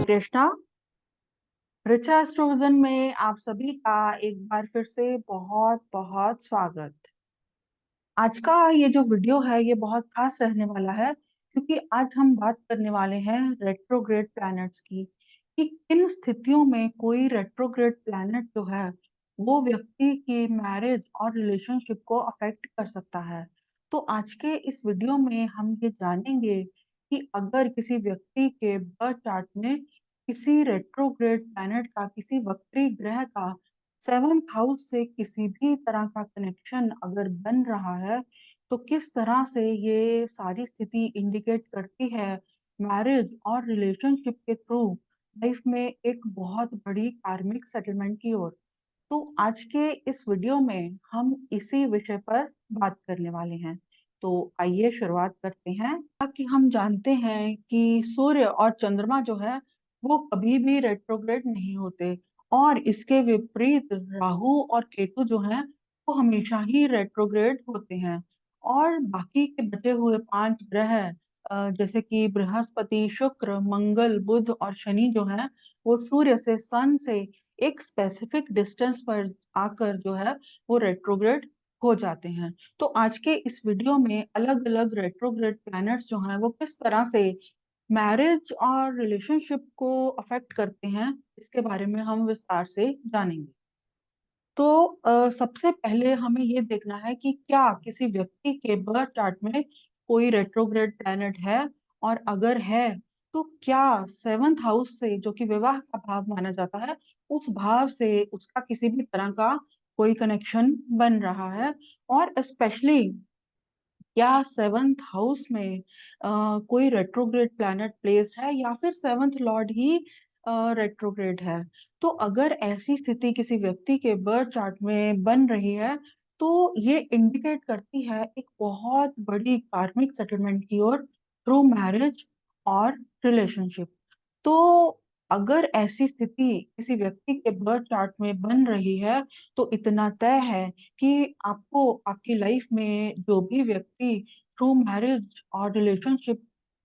कृष्णा। ऋचा एस्ट्रोविजन में आप सभी का एक बार फिर से बहुत बहुत स्वागत। आज का ये जो वीडियो है ये बहुत खास रहने वाला है, क्योंकि आज हम बात करने वाले हैं रेट्रोग्रेड प्लैनेट्स की कि किन स्थितियों में कोई रेट्रोग्रेड प्लैनेट जो है वो व्यक्ति की मैरिज और रिलेशनशिप को अफेक्ट कर सकता है। तो आज के इस वीडियो में हम ये जानेंगे कि अगर किसी व्यक्ति के बर्थ चार्ट में किसी रेट्रोग्रेड प्लैनेट का, किसी वक्री ग्रह का सेवंथ हाउस से किसी भी तरह का कनेक्शन अगर बन रहा है, तो किस तरह से ये सारी स्थिति इंडिकेट करती है मैरिज और रिलेशनशिप के थ्रू लाइफ में एक बहुत बड़ी कार्मिक सेटलमेंट की ओर। तो आज के इस वीडियो में हम इसी विषय पर बात करने वाले हैं। तो आइए शुरुआत करते हैं। ताकि हम जानते हैं कि सूर्य और चंद्रमा जो है वो कभी भी रेट्रोग्रेड नहीं होते, और इसके विपरीत राहु और केतु जो हैं वो हमेशा ही रेट्रोग्रेड होते हैं। और बाकी के बचे हुए पांच ग्रह जैसे कि बृहस्पति, शुक्र, मंगल, बुध और शनि जो हैं वो सूर्य से, सन से एक स्पेसिफिक डिस्टेंस पर आकर जो है वो रेट्रोग्रेड हो जाते हैं। तो आज के इस वीडियो में अलग अलग रेट्रोग्रेड प्लैनेट्स जो हैं वो किस तरह से मैरिज और रिलेशनशिप को अफेक्ट करते हैं, इसके बारे में हम विस्तार से जानेंगे। तो सबसे पहले हमें ये देखना है कि क्या किसी व्यक्ति के बर्थ चार्ट में कोई रेट्रोग्रेड प्लैनेट है, और अगर है तो क्या सेवंथ हाउस से, जो कि विवाह का भाव माना जाता है, उस भाव से उसका किसी भी तरह का कोई कनेक्शन बन रहा है। और स्पेशली क्या सेवंथ हाउस में कोई रेट्रोग्रेड प्लैनेट प्लेस्ड है, या फिर सेवंथ लॉर्ड ही रेट्रोग्रेड है। तो अगर ऐसी स्थिति किसी व्यक्ति के बर्थ चार्ट में बन रही है, तो ये इंडिकेट करती है एक बहुत बड़ी कार्मिक सेटलमेंट की ओर थ्रू मैरिज और रिलेशनशिप। तो अगर ऐसी स्थिति किसी व्यक्ति के बर्थ चार्ट में बन रही है, तो इतना तय है कि आपको आपकी लाइफ में जो भी व्यक्ति थ्रू मैरिज और रिलेशनशिप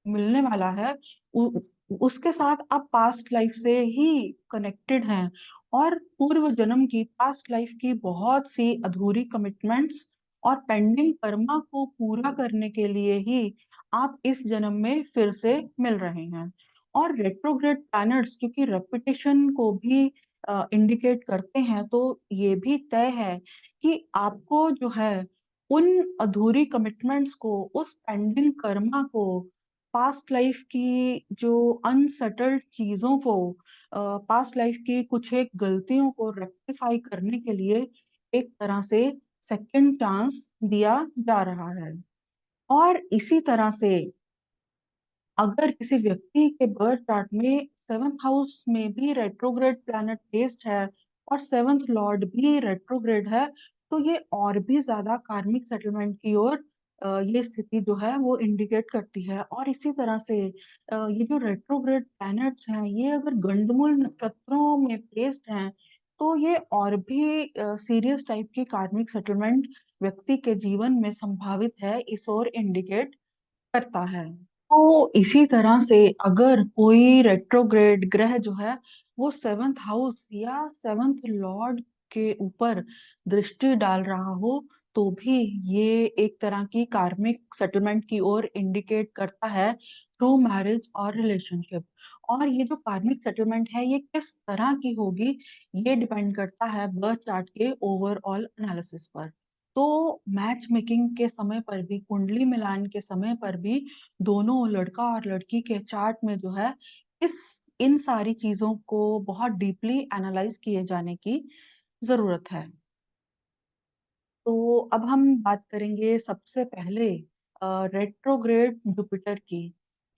मिलने वाला है, उ, उसके साथ आप पास्ट लाइफ से ही कनेक्टेड हैं, और पूर्व जन्म की, पास्ट लाइफ की बहुत सी अधूरी कमिटमेंट्स और पेंडिंग कर्मा को पूरा करने के लिए ही आप इस जन्म में फिर से मिल रहे हैं। और रेट्रोग्रेड प्लैनेट्स क्योंकि रेपुटेशन को भी इंडिकेट करते हैं, तो ये भी तय है कि आपको जो है उन अधूरी कमिटमेंट्स को, उस पेंडिंग कर्मा को, पास्ट लाइफ की जो अनसेटल्ड चीजों को, पास्ट लाइफ की कुछ एक गलतियों को रेक्टिफाई करने के लिए एक तरह से सेकंड चांस दिया जा रहा है। और इसी तरह से अगर किसी व्यक्ति के बर्थ चार्ट में सेवंथ हाउस में भी रेट्रोग्रेड प्लैनेट प्लेस्ड है और सेवंथ लॉर्ड भी रेट्रोग्रेड है, तो ये और भी ज्यादा कार्मिक सेटलमेंट की ओर ये स्थिति जो है वो इंडिकेट करती है। और इसी तरह से ये जो रेट्रोग्रेड प्लैनेट्स हैं ये अगर गंडमूल नक्षत्रों में प्लेस्ड हैं, तो ये और भी सीरियस टाइप की कार्मिक सेटलमेंट व्यक्ति के जीवन में संभावित है, इस ओर इंडिकेट करता है। तो इसी तरह से अगर कोई रेट्रोग्रेड ग्रह जो है वो सेवंथ हाउस या सेवंथ लॉर्ड के ऊपर दृष्टि डाल रहा हो, तो भी ये एक तरह की कार्मिक सेटलमेंट की ओर इंडिकेट करता है थ्रू मैरिज और रिलेशनशिप। और ये जो कार्मिक सेटलमेंट है ये किस तरह की होगी, ये डिपेंड करता है बर्थ चार्ट के ओवरऑल एनालिसिस पर। तो मैच मेकिंग के समय पर भी, कुंडली मिलान के समय पर भी, दोनों लड़का और लड़की के चार्ट में जो है इस इन सारी चीजों को बहुत डीपली एनालाइज किए जाने की जरूरत है। तो अब हम बात करेंगे सबसे पहले रेट्रोग्रेड जुपिटर की,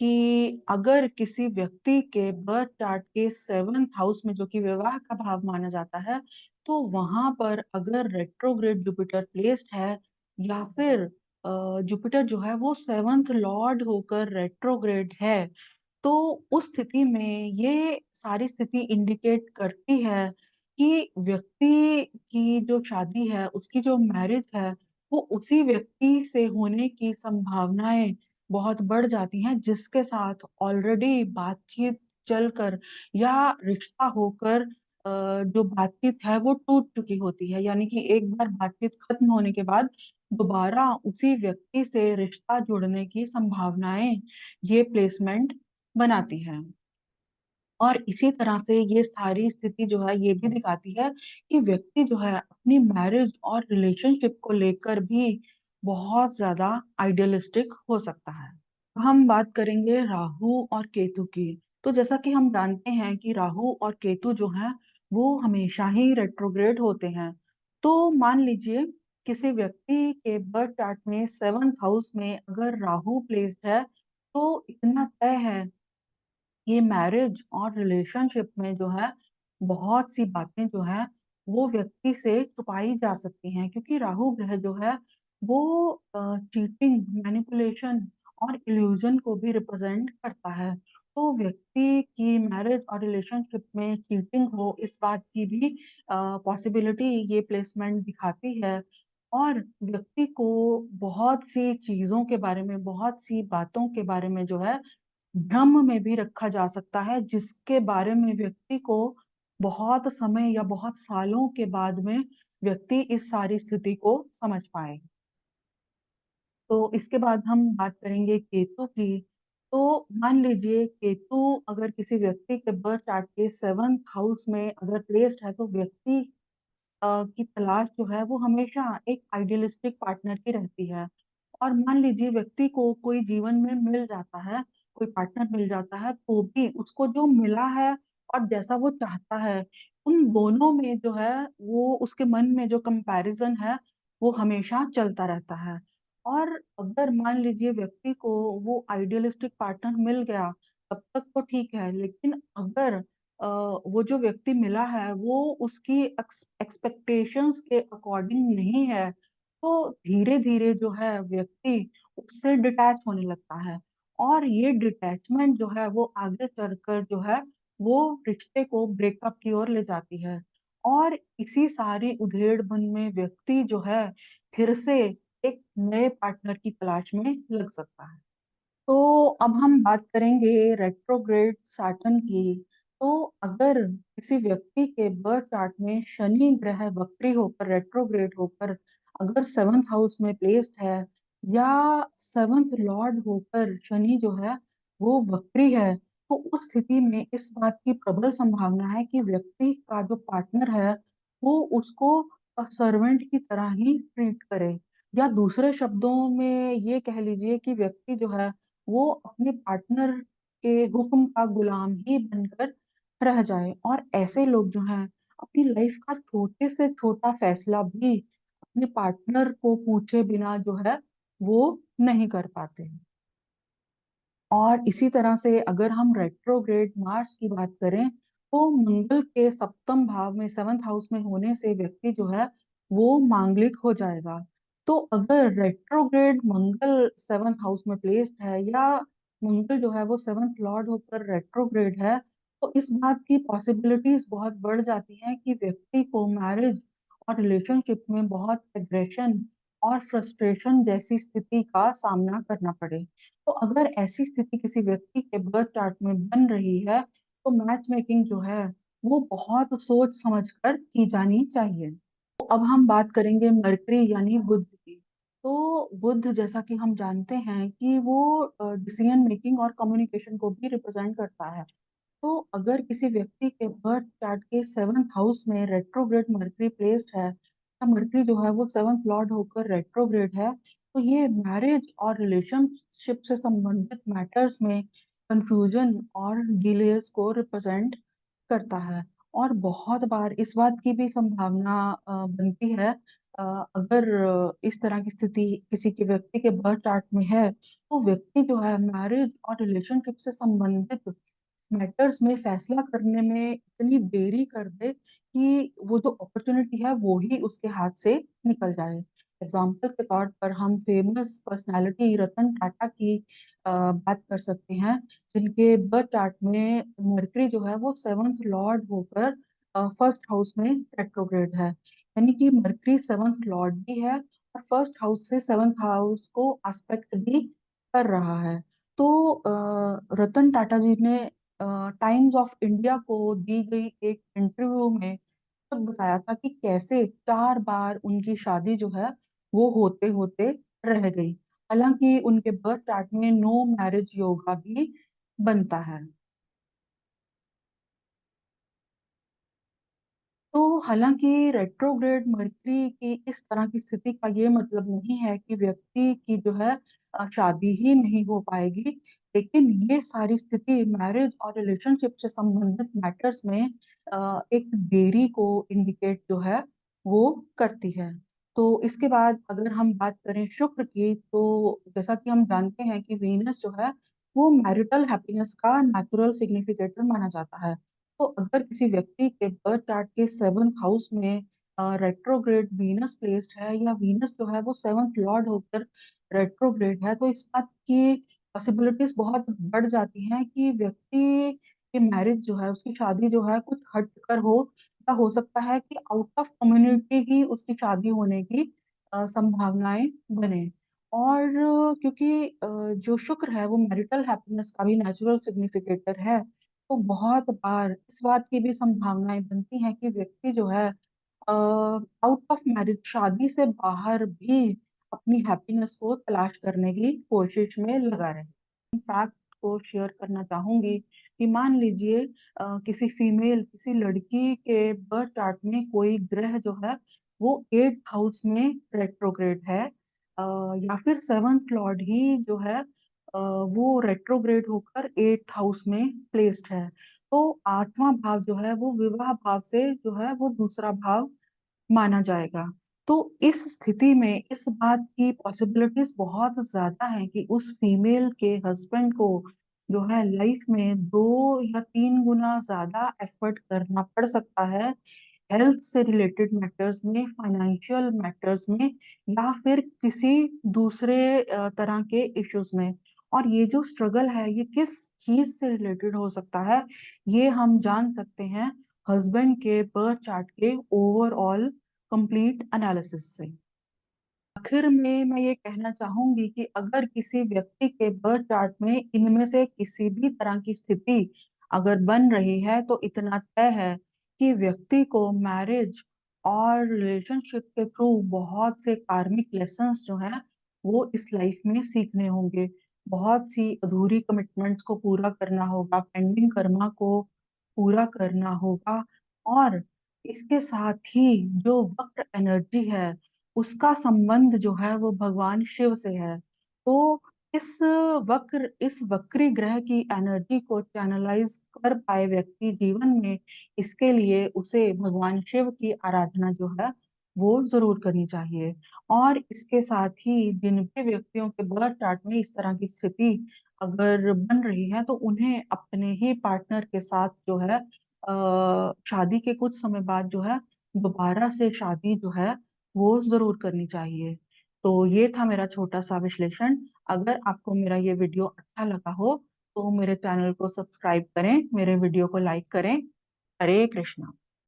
कि अगर किसी व्यक्ति के बर्थ चार्ट के सेवंथ हाउस में, जो कि विवाह का भाव माना जाता है, तो वहां पर अगर रेट्रोग्रेड जुपिटर प्लेस्ड है, या फिर जुपिटर जो है वो सेवंथ लॉर्ड होकर रेट्रोग्रेड है, तो उस स्थिति में ये सारी स्थिति इंडिकेट करती है कि व्यक्ति की जो शादी है, उसकी जो मैरिज है, वो उसी व्यक्ति से होने की संभावनाएं बहुत बढ़ जाती हैं जिसके साथ ऑलरेडी बातचीत चलकर या रिश्ता होकर जो बातचीत है वो टूट चुकी होती है, यानी कि एक बार बातचीत खत्म होने के बाद दोबारा उसी व्यक्ति से रिश्ता जुड़ने की संभावनाएं ये प्लेसमेंट बनाती है। और इसी तरह से ये सारी स्थिति जो है ये भी दिखाती है कि व्यक्ति जो है अपनी मैरिज और रिलेशनशिप को लेकर भी बहुत ज्यादा आइडियलिस्टिक हो सकता है। हम बात करेंगे राहु और केतु की। तो जैसा कि हम जानते हैं कि राहु और केतु जो है वो हमेशा ही रेट्रोग्रेड होते हैं। तो मान लीजिए किसी व्यक्ति के बर्थ चार्ट में 7th हाउस में अगर राहु प्लेस्ड है तो इतना तय है, ये मैरिज और रिलेशनशिप में जो है बहुत सी बातें जो है वो व्यक्ति से छुपाई जा सकती हैं, क्योंकि राहु ग्रह जो है वो चीटिंग, मैनिपुलेशन और इल्यूजन को भी रिप्रेजेंट करता है। तो व्यक्ति की मैरिज और रिलेशनशिप में चीटिंग हो इस बात की भी पॉसिबिलिटी ये प्लेसमेंट दिखाती है। और व्यक्ति को बहुत सी चीजों के बारे में, बहुत सी बातों के बारे में जो है भ्रम में भी रखा जा सकता है, जिसके बारे में व्यक्ति को बहुत समय या बहुत सालों के बाद में व्यक्ति इस सारी स्थिति को समझ पाए। तो इसके बाद हम बात करेंगे केतु की। तो मान लीजिए केतु अगर किसी व्यक्ति के बर्थ चार्ट के 7th हाउस में अगर प्लेस्ड है तो व्यक्ति की तलाश जो है वो हमेशा एक आइडियलिस्टिक पार्टनर की रहती है। और मान लीजिए व्यक्ति को कोई जीवन में मिल जाता है, कोई पार्टनर मिल जाता है, तो भी उसको जो मिला है और जैसा वो चाहता है, उन दोनों में जो है वो उसके मन में जो कंपैरिजन है वो हमेशा चलता रहता है। और अगर मान लीजिए व्यक्ति को वो आइडियलिस्टिक पार्टनर मिल गया तब तक तो ठीक है, लेकिन अगर वो जो व्यक्ति मिला है वो उसकी एक्सपेक्टेशंस के अकॉर्डिंग नहीं है, तो धीरे धीरे जो है व्यक्ति उससे डिटैच होने लगता है। और ये डिटैचमेंट जो है वो आगे चलकर जो है वो रिश्ते को ब्रेकअप की ओर ले जाती है। और इसी सारी उधेड़-बुन में व्यक्ति जो है फिर से एक नए पार्टनर की तलाश में लग सकता है। तो अब हम बात करेंगे रेट्रोग्रेड सैटर्न की। तो अगर किसी व्यक्ति के बर्थ चार्ट में शनि ग्रह वक्री होकर, रेट्रोग्रेड होकर अगर 7th हाउस में प्लेस्ड है या 7th लॉर्ड होकर शनि जो है वो वक्री है, तो उस स्थिति में इस बात की प्रबल संभावना है कि व्यक्ति का जो पार्टनर है वो उसको सर्वेंट की तरह ही ट्रीट करे। या दूसरे शब्दों में ये कह लीजिए कि व्यक्ति जो है वो अपने पार्टनर के हुक्म का गुलाम ही बनकर रह जाए। और ऐसे लोग जो हैं अपनी लाइफ का छोटे से छोटा फैसला भी अपने पार्टनर को पूछे बिना जो है वो नहीं कर पाते। और इसी तरह से अगर हम रेट्रोग्रेड मार्स की बात करें तो मंगल के सप्तम भाव में 7th हाउस में होने से व्यक्ति जो है वो मांगलिक हो जाएगा। तो अगर रेट्रोग्रेड मंगल 7th हाउस में प्लेस्ड है या मंगल जो है वो 7th लॉर्ड होकर रेट्रोग्रेड है, तो इस बात की पॉसिबिलिटीज बहुत बढ़ जाती हैं कि व्यक्ति को मैरिज और रिलेशनशिप में बहुत एग्रेशन और फ्रस्ट्रेशन जैसी स्थिति का सामना करना पड़े। तो अगर ऐसी स्थिति किसी व्यक्ति के बर्थ चार्ट में बन रही है तो मैच मेकिंग जो है वो बहुत सोच समझ कर की जानी चाहिए। तो अब हम बात करेंगे मरकरी यानी बुध की। तो बुध जैसा कि हम जानते हैं कि वो डिसीजन मेकिंग और कम्युनिकेशन को भी रिप्रेजेंट करता है। तो अगर किसी व्यक्ति के बर्थ चार्ट के 7th हाउस में रेट्रोग्रेड मरकरी प्लेस्ड है या मरकरी जो है वो 7th लॉर्ड होकर रेट्रोग्रेड है, तो ये मैरिज और रिलेशनशिप से संबंधित मैटर्स में कंफ्यूजन और डिलेस को रिप्रेजेंट करता है। और बहुत बार इस बात की भी संभावना बनती है, अगर इस तरह की स्थिति किसी के व्यक्ति के बर्थ चार्ट में है तो व्यक्ति जो है मैरिज और रिलेशनशिप से संबंधित मैटर्स में फैसला करने में इतनी देरी कर दे कि वो जो अपॉर्चुनिटी है वो ही उसके हाथ से निकल जाए। एग्जाम्पल के तौर पर हम फेमस पर्सनालिटी रतन टाटा की बात कर सकते हैं, जिनके बर्थ चार्ट में मरकरी जो है वो 7th लॉर्ड होकर 1st हाउस में रेट्रोग्रेड है। यानी कि मरकरी 7th लॉर्ड भी है और 1st हाउस से 7th हाउस को एस्पेक्ट भी कर रहा है। तो रतन टाटा जी ने टाइम्स ऑफ इंडिया को दी गई एक इंटरव्यू में खुद बताया था कि कैसे 4 बार उनकी शादी जो है वो होते-होते रह गई। हालाँकि उनके बर्थ चार्ट में नो मैरिज योगा भी बनता है। तो हालाँकि रेट्रोग्रेड मर्करी की इस तरह की स्थिति का ये मतलब नहीं है कि व्यक्ति की जो है शादी ही नहीं हो पाएगी। लेकिन ये सारी स्थिति मैरिज और रिलेशनशिप से संबंधित मैटर्स में एक देरी को इंडिकेट जो है वो करती है। तो इसके बाद अगर हम बात करें शुक्र की, तो जैसा कि हम जानते हैं कि वीनस जो है वो मैरिटल हैप्पीनेस का नेचुरल सिग्निफिकेटर माना जाता है। तो अगर किसी व्यक्ति के बर्थ चार्ट के 7th हाउस में रेट्रोग्रेड वीनस प्लेस्ड है या वीनस जो है वो 7th लॉर्ड होकर रेट्रोग्रेड है, तो इस बात की पॉसिबिलिटीज बहुत बढ़ जाती हैं कि व्यक्ति की मैरिज जो है, उसकी शादी जो है कुछ हटकर हो, या हो सकता है कि आउट ऑफ कम्युनिटी ही उसकी शादी होने की संभावनाएं बने। और क्योंकि जो शुक्र है वो मैरिटल हैप्पीनेस का भी नेचुरल सिग्निफिकेटर है, तो बहुत बार इस बात की भी संभावनाएं बनती हैं कि व्यक्ति जो है आउट ऑफ मैरिज शादी से बाहर भी अपनी हैप्पीनेस को तलाश करने की कोशिश में लगा रहे। फैक्ट को शेयर करना चाहूंगी कि मान लीजिए किसी फीमेल, किसी लड़की के बर्थ चार्ट में कोई ग्रह जो है वो 8th हाउस में रेट्रोग्रेड है, या फिर 7th लॉर्ड ही जो है वो रेट्रोग्रेड होकर 8th हाउस में प्लेस्ड है। तो 8वां भाव जो है वो विवाह भाव से जो है वो दूसरा भाव माना जाएगा। तो इस स्थिति में इस बात की पॉसिबिलिटीज बहुत ज़्यादा हैं कि उस फीमेल के हस्बैंड को जो है लाइफ में 2 या 3 गुना ज़्यादा एफर्ट करना पड़ सकता है, हेल्थ से रिलेटेड मैटर्स में, फाइनेंशियल मैटर्स में, या फिर किसी दूसरे तरह के इश्यूज में। और ये जो स्ट्रगल है ये किस चीज़ से रिलेटेड हो सकता है, ये हम जान सकते हैं हस्बैंड के बर्थ चार्ट के ओवरऑल कंप्लीट एनालिसिस से। आखिर में मैं ये कहना चाहूंगी कि अगर किसी व्यक्ति के बर्थ चार्ट में इनमें से किसी भी तरह की स्थिति अगर बन रही है, तो इतना तय है कि व्यक्ति को मैरिज और रिलेशनशिप के थ्रू बहुत से कार्मिक लेसन्स जो हैं वो इस लाइफ में सीखने होंगे। बहुत सी अधूरी कमिटमेंट्स को पूरा करना होगा, पेंडिंग कर्मा को पूरा करना होगा। और इसके साथ ही जो वक्र एनर्जी है उसका संबंध जो है वो भगवान शिव से है। तो इस इस वक्री ग्रह की एनर्जी को चैनलाइज कर पाए व्यक्ति जीवन में, इसके लिए उसे भगवान शिव की आराधना जो है वो जरूर करनी चाहिए। और इसके साथ ही जिन भी व्यक्तियों के बर्थ चार्ट में इस तरह की स्थिति अगर बन रही है, तो उन्हें अपने ही पार्टनर के साथ जो है शादी के कुछ समय बाद जो है दोबारा से शादी जो है वो ज़रूर करनी चाहिए। तो ये था मेरा छोटा-सा विश्लेषण। अगर आपको मेरा ये वीडियो अच्छा लगा हो, तो मेरे चैनल को सब्सक्राइब करें, मेरे वीडियो को लाइक करें। हरे कृष्णा।